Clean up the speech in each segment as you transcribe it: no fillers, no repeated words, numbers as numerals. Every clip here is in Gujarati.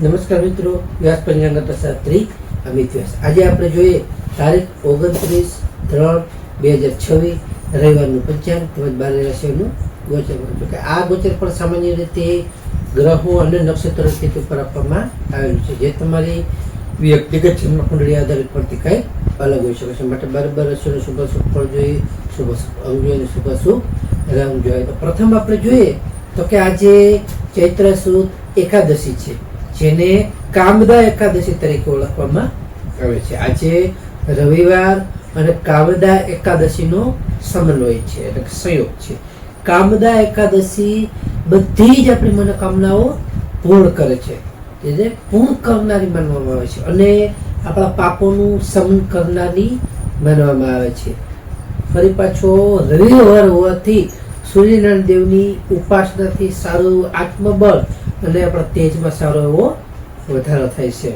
નમસ્કાર મિત્રો, વ્યાસ પંચાંગ શાસ્ત્રી અમિત વ્યાસ. આજે આપણે જોઈએ તારીખ 29/3/2026 રવિવારનું પંચાંગ તેમજ 12 રાશિઓનું ગોચર. કે આ ગોચર પણ સામાન્ય રીતે ગ્રહો અને નક્ષત્રો ઉપર આપવામાં આવેલું છે, જે તમારી વ્યક્તિગત જન્મ કુંડળી આધારિત પડતી કંઈક અલગ હોઈ શકે છે. માટે 12 રાશિઓનું શુભ ફળ જોઈએ, શુભ અંગ જોઈએ, શુભ રંગ જોઈએ. તો પ્રથમ આપણે જોઈએ તો કે આજે ચૈત્ર સુદ એકાદશી છે, જેને કામદા એકાદશી તરીકે ઓળખવામાં આવે છે. આજે રવિવાર અને કામદા એકાદશીનો સમન્વય છે, એટલે સંયોગ છે. કામદા એકાદશી બધી જ આપણી મનોકામનાઓ પૂર્ણ કરે છે, જે પૂર્ણ કરનારી માનવામાં આવે છે અને આપણા પાપોનું શમન કરનારી માનવામાં આવે છે. ફરી પાછો રવિવાર હોવાથી સૂર્યનારાયણ દેવની ઉપાસનાથી સારું આત્મબળ અને આપણા તેજમાં સારો એવો વધારો થાય છે.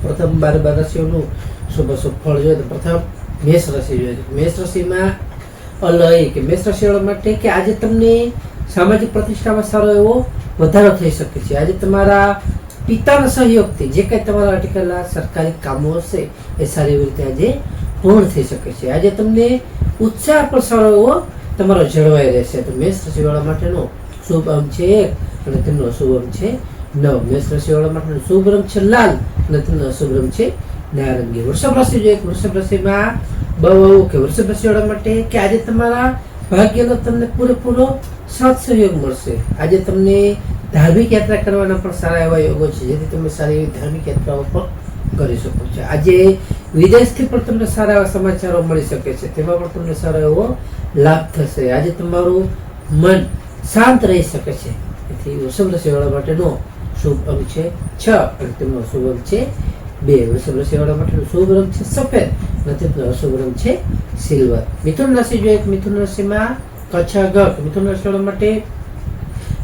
પ્રથમ 12 રાશિઓનું શુભ ફળ જોઈએ તો પ્રથમ મેષ રાશિ જોઈએ. મેષ રાશિમાં અલય કે મેષ રાશિવાળા માટે કે આજે તમને સામાજિક પ્રતિષ્ઠામાં સારો એવો વધારો થઈ શકે છે. આજે તમારા પિતાના સહયોગથી જે કંઈ તમારા અટકેલા સરકારી કામો હશે એ સારી રીતે આજે પૂર્ણ થઈ શકે છે. આજે તમને ઉત્સાહ પણ સારો એવો તમારો જળવાઈ રહેશે. તો મેષ રાશિવાળા માટેનો શુભ અંક છે 1 અને તેમનો અશુભ અંક છે 9. મેષ રાશિવાળા માટેનો શુભ રંગ છે લાલ અને તેમનો અશુભ રંગ છે નારંગી. વૃષભ રાશિ જોઈએ. વૃષભ રાશિમાં બહુ કે વૃષભ રાશિવાળા માટે કે આજે તમારા ભાગ્યનો તમને પૂરેપૂરો સાથ સહયોગ મળશે. આજે તમને ધાર્મિક યાત્રા કરવાના પણ સારા એવા યોગો છે, જેથી તમે સારી એવી ધાર્મિક યાત્રાઓ પણ કરી શકો છો. આજે વિદેશથી પણ તમને સારા એવા સમાચારો મળી શકે છે, તેમાં પણ તમને સારો એવો લાભ થશે. આજે તમારું મન શાંત રહી શકે છે. તેથી વૃષભ રાશિવાળા માટેનો શુભ અંક છે 6 અને તેમનો શુભ અંક છે 2. વૃષભ રાશિવાળા માટેનો શુભ રંગ છે સફેદ અને તેમનો અશુભ રંગ છે સિલ્વર. મિથુન રાશિ જોઈએ. મિથુન રાશિમાં કચ્છા ગઢ. મિથુન રાશિવાળા માટે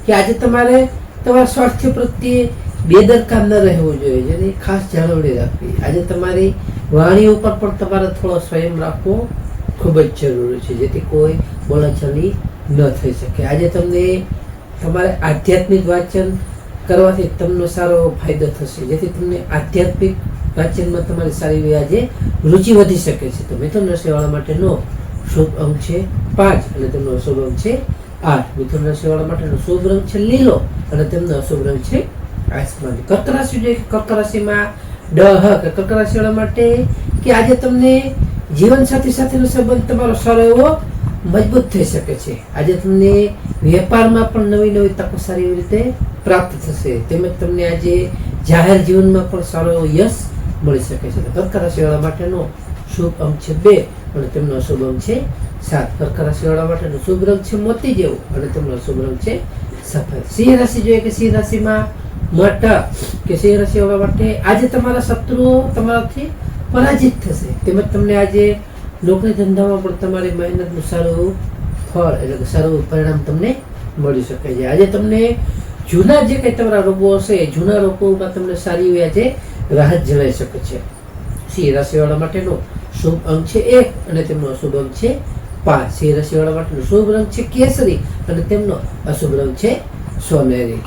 કે આજે તમારે તમારા સ્વાસ્થ્ય પ્રત્યે બેદરકાર ન રહેવું જોઈએ, જેની ખાસ જાળવણી રાખવી. આજે તમારી વાણી ઉપર પણ તમારે થોડો સંયમ રાખવો ખૂબ જ જરૂરી છે, જેથી કોઈ બોલાચાલી ન થઈ શકે. આજે તમને તમારે આધ્યાત્મિક વાંચન કરવાથી તમને સારો ફાયદો થશે, જેથી તમને આધ્યાત્મિક વાંચનમાં તમારી સારી એવી આજે રુચિ વધી શકે છે. તો મિથુન રાશિવાળા માટેનો શુભ અંક છે 5 અને તેમનો અશુભ અંક છે 8. મિથુન રાશિવાળા માટેનો શુભ રંગ છે લીલો અને તેમનો અશુભ રંગ છે આસમાની. કર્ક રાશિ જોઈએ. કર્ક રાશિમાં કર્ક રાશિવાળા માટે કે આજે તમને જીવનસાથી સાથેનો સંબંધ તમારો સારો એવો મજબૂત થઈ શકે છે. આજે તમને વેપારમાં પણ નવી નવી તકો સારી એવી રીતે પ્રાપ્ત થશે, તેમજ તમને આજે જાહેર જીવનમાં પણ સારો એવો યશ મળી શકે છે. કર્ક રાશિવાળા માટેનો શુભ અંક છે 2 અને તેમનો અશુભ અંક છે 7. કર્ક રાશિવાળા માટેનો શુભ રંગ છે મોતી જેવું અને તેમનો અશુભ રંગ છે સફેદ. સિંહ રાશિ જોઈએ. કે સિંહ રાશિમાં મઠ કે સિંહ રાશિવાળા માટે આજે તમારા શત્રુઓ તમારાથી પરાજિત થશે, તેમજ તમને આજે નોકરી ધંધામાં પણ તમારી મહેનતનું સારું ફળ એટલે કે સારું પરિણામ તમને મળી શકે છે. આજે તમને જૂના જે કંઈ તમારા રોગો હશે એ જૂના રોગોમાં તમને સારી એવી આજે રાહત જણાઈ શકે છે. સિંહ રાશિવાળા માટેનો શુભ અંક છે 1 અને તેમનો અશુભ અંક છે 5. સિંહ રાશિવાળા માટેનો શુભ રંગ છે કેસરી અને તેમનો અશુભ રંગ છે સોનેરી.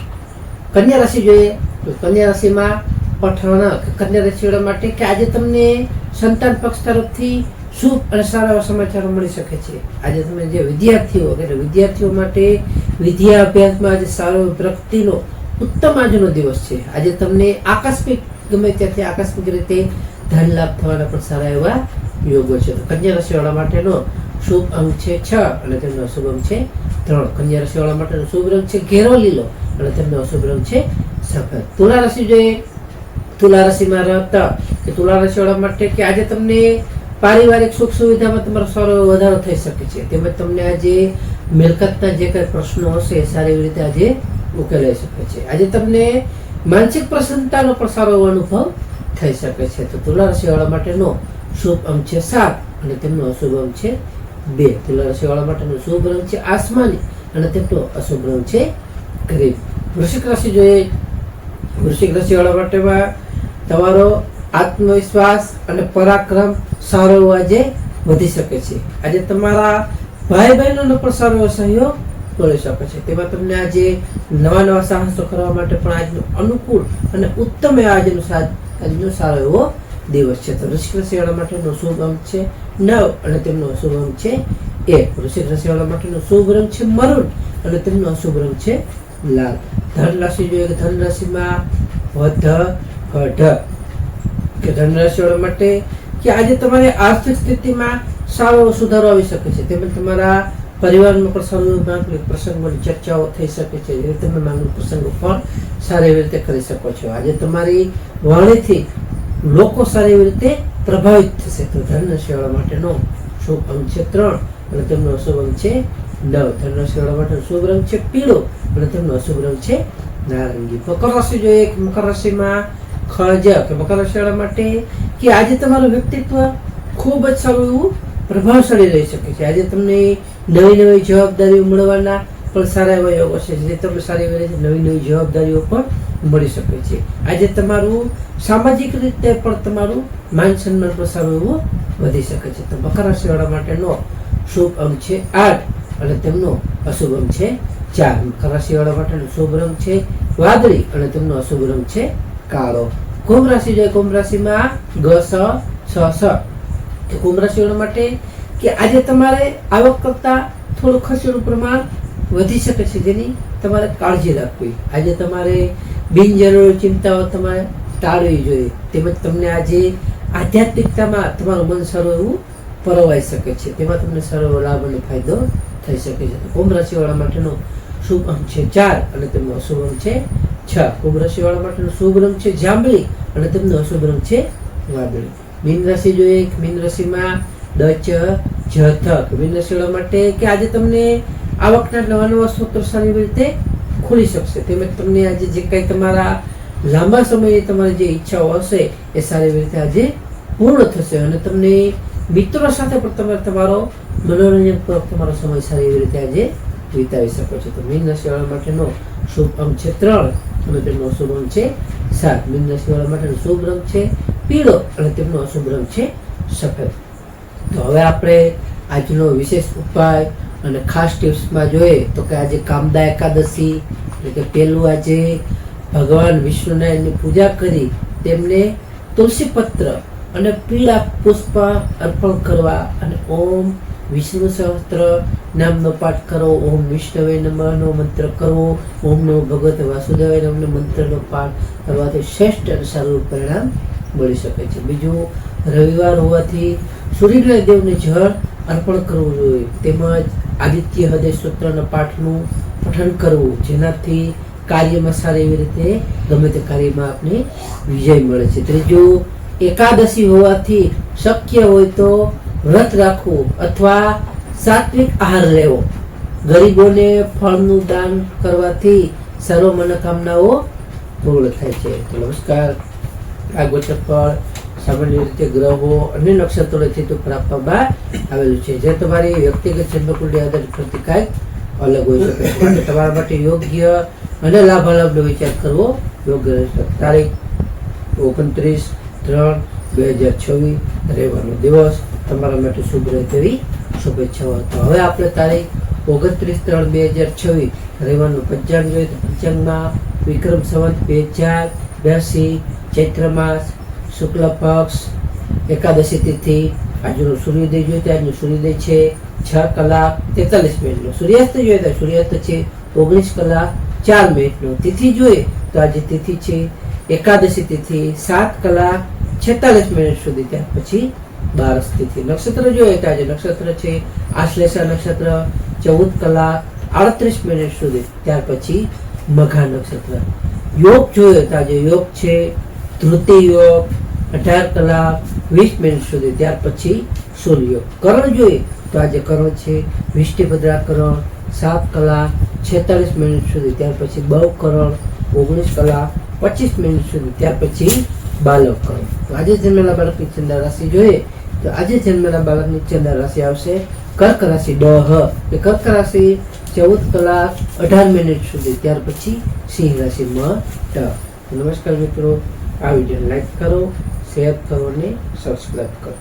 કન્યા રાશિ જોઈએ. તો કન્યા રાશિમાં પઠાણ. કન્યા રાશિવાળા માટે કે આજે તમને સંતાન પક્ષ તરફથી શુભ અને સારા એવા સમાચારો મળી શકે છે. આજે તમે જે વિદ્યાર્થીઓ માટે વિદ્યા અભ્યાસમાં આજે સારો પ્રગતિનો ઉત્તમ આજનો દિવસ છે. આજે તમને આકસ્મિક ગમે ત્યાંથી આકસ્મિક રીતે ધન લાભ થવાના પણ સારા એવા યોગો છે. તો કન્યા રાશિવાળા માટેનો શુભ અંક છે 6 અને તેમનો અશુભ અંક છે 3. કન્યા રાશિવાળા માટેનો શુભ રંગ છે ઘેરો લીલો અને તેમનો અશુભ રંગ છે સફેદ. તુલા રાશિ જોઈએ. તુલા રાશિમાં રહેતા કે તુલા રાશિવાળા માટે કે આજે તમને પારિવારિક સુખ સુવિધામાં તમારો સારો વધારો થઈ શકે છે, તેમજ તમને આજે મિલકતના જે કંઈ પ્રશ્નો હશે એ સારી રીતે આજે ઉકેલાઈ શકે છે. આજે તમને માનસિક પ્રસન્નતાનો પણ સારો એવો અનુભવ થઈ શકે છે. તો તુલા રાશિવાળા માટેનો શુભ અંક છે 7 અને તેમનો અશુભ અંક છે 2. તુલા રાશિવાળા માટેનો શુભ રંગ છે આસમાની અને તેમનો અશુભ રંગ છે ગ્રીન. વૃશ્ચિક રાશિ જોઈએ. વૃશ્ચિક રાશિવાળા માટેમાં તમારો આત્મવિશ્વાસ અને પરાક્રમ સારો એવો આજે વધી શકે છે. આજે તમારા ભાઈ બહેનોનો પણ સારો એવો સહયોગ મળી શકે છે. તેમાં તમને આજે નવા સાહસો કરવા માટે પણ આજનું અનુકૂળ અને ઉત્તમ આજનો સારો એવો દિવસ છે. તો વૃશ્ચિક રાશિવાળા માટેનો શુભ અંક છે 9 અને તેમનો અશુભ અંક છે 1. વૃશ્ચિક રાશિવાળા માટેનો શુભ રંગ છે મરૂન અને તેમનો અશુભ રંગ છે લાલ. ધન રાશિ જોઈએ કે ધન રાશિમાં ધન રાશિવાળા માટે કે આજે તમારી આર્થિક સ્થિતિમાં સારો સુધારો આવી શકે છે. તેમજ તમારા પરિવારમાં પણ સારો પ્રસંગોની ચર્ચાઓ થઈ શકે છે. તમે માંગેલ પ્રસંગો પણ સારી એવી રીતે કરી શકો છો. આજે તમારી વાણીથી લોકો સારી એવી રીતે પ્રભાવિત થશે. તો ધન રાશિવાળા માટેનો શુભ અંક છે 3 અને તેમનો અશુભ અંક છે 9. ધન રાશિવાળા માટેનો શુભ રંગ છે પીળો અને તેમનો અશુભ રંગ છે નારંગી. મકર રાશિ જોઈએ. મકર રાશિમાં મકર રાશિવાળા માટે કે આજે તમારું વ્યક્તિત્વ ખૂબ જ સારું એવું પ્રભાવશાળી રહી શકે છે. આજે તમને નવી જવાબદારીઓ મળવાના પણ સારા એવા યોગો છે. જે તમને સારી એવી રીતે નવી જવાબદારીઓ પણ મળી શકે છે. આજે તમારું સામાજિક રીતે પણ તમારું માન સન્માન પણ સારું એવું વધી શકે છે. તો મકર રાશિવાળા માટેનો શુભ અંક છે 8 અને તેમનો અશુભ અંક છે 4. મકર રાશિવાળા માટેનો શુભ રંગ છે વાદળી અને તેમનો અશુભ રંગ છે કાળો. કુંભ રાશિ જોઈએ. કુંભ રાશિમાં કુંભ રાશિવાળા માટે કે આજે તમારે આવક કરતા થોડું ખર્ચનું પ્રમાણ વધી શકે છે, જેની તમારે કાળજી રાખવી. આજે તમારે બિનજરૂરી ચિંતાઓ તમારે ટાળવી જોઈએ. તેમજ તમને આજે આધ્યાત્મિકતામાં તમારું મન સારું એવું પરોવાઈ શકે છે. તેમાં તમને સારો એવો લાભ અને ફાયદો થઈ શકે છે. કુંભ રાશિવાળા માટેનો શુભ અંક છે 4 અને તેમનો અશુભ અંક છે 6. કુંભ રાશિવાળા માટેનો શુભ રંગ છે જાંબલી અને તેમનો અશુભ રંગ છે વાદળી. મીન રાશિ જોઈએ. મીન રાશિમાં મીન રાશિવાળા માટે કે આજે તમને આવકના નવા સ્ત્રોત સારી રીતે ખુલી શકશે. તેમજ તમને આજે જે કંઈ તમારા લાંબા સમયે તમારી જે ઈચ્છાઓ હશે એ સારી રીતે આજે પૂર્ણ થશે અને તમને મિત્રો સાથે પણ તમારો મનોરંજનપૂર્વક તમારો સમય સારી એવી રીતે આજે વિતાવી શકો છો. તો મીન રાશિવાળા માટેનો શુભ અંક છે 3 અને તેમનો અશુભ અંક છે 7. મીન રાશિવાળા માટેનો શુભ રંગ છે પીળો અને તેમનો અશુભ રંગ છે સફેદ. તો હવે આપણે આજનો વિશેષ ઉપાય અને ખાસ ટિપ્સમાં જોઈએ તો કે આજે કામદા એકાદશી એટલે કે પહેલું આજે ભગવાન વિષ્ણુનારાયણની પૂજા કરી તેમને તુલસી પત્ર અને પીળા પુષ્પ અર્પણ કરવા અને ઓમ વિષ્ણુ સહસ્ત્ર નામનો પાઠ કરો. ઓમ વિષ્ણવે નમઃનો મંત્ર કરવો. ઓમ નમો ભગવતે વાસુદેવાય નમઃ મંત્રનો પાઠ કરવાથી શ્રેષ્ઠ અને સારું પરિણામ મળી શકે છે. બીજું, રવિવાર હોવાથી સૂર્યનારાયણ દેવને જળ અર્પણ કરવું જોઈએ. તેમજ આદિત્ય હૃદય સૂત્રના પાઠનું પઠન કરવું, જેનાથી કાર્યમાં સારી એવી રીતે ગમે તે કાર્યમાં આપણે વિજય મળે છે. ત્રીજું, એકાદશી હોવાથી શક્ય હોય તો વ્રત રાખવું અથવા સાત્વિક આહાર લેવો. ગરીબોને ફળનું દાન કરવાથી સર્વ મનોકામનાઓ પૂર્ણ થાય છે. તો નમસ્કાર. આ ગોચર ફળ સામાન્ય રીતે ગ્રહો અને નક્ષત્રોથી તો આપવામાં આવેલું છે, જે તમારી વ્યક્તિગત જન્મકુંડળી આધારિત પ્રતિ કાંઈક અલગ હોઈ શકે છે. માટે તમારા માટે યોગ્ય અને લાભાલાભનો વિચાર કરવો યોગ્ય રહેશે. તારીખ 29/3/2026 રવિવારનો દિવસ તમારા માટે શુભ રહે તેવી શુભેચ્છાઓ. તો હવે આપણે તારીખ 29/3/2026 રવિવારનું પંચાંગ જોઈએ તો પંચાંગમાં વિક્રમ સંવત 2082 ચૈત્ર માસ શુક્લ પક્ષ એકાદશી તિથિ. આજનો સૂર્યોદય જોઈએ તો આજનો સૂર્યોદય છે 6:43. સૂર્યાસ્ત જોઈએ તો સૂર્યાસ્ત છે 19:04. તિથિ જોઈએ તો આજે તિથિ છે એકાદશી તિથિ 7:46 સુધી. ત્યાર પછી બારસ તિથિ. નક્ષત્ર જોઈએ તો આજે નક્ષત્ર છે આશ્લેષા નક્ષત્ર 14:38 સુધી. ત્યાર પછી મઘા નક્ષત્ર. યોગ જોઈએ તો આજે યોગ છે ધૃતિ યોગ 18:20 સુધી. ત્યાર પછી સૂર્યોગ. કરણ જોઈએ તો આજે કરણ છે વિષ્ટિભદ્રા કરણ 7:46 સુધી. ત્યાર પછી બહુ કરણ 19:25 સુધી. ત્યાર પછી બાલક કરણ. તો આજે જન્મેલા બાળકની ચંદ્ર રાશિ જોઈએ તો આજે જન્મેલા બાળકની ચંદ્ર રાશિ આવશે કર્ક રાશિ કર્ક રાશિ 14:18 સુધી. ત્યાર પછી સિંહ રાશિ નમસ્કાર મિત્રો. આ વિડીયો લાઈક કરો, શેર કરો અને સબસ્ક્રાઈબ કરો.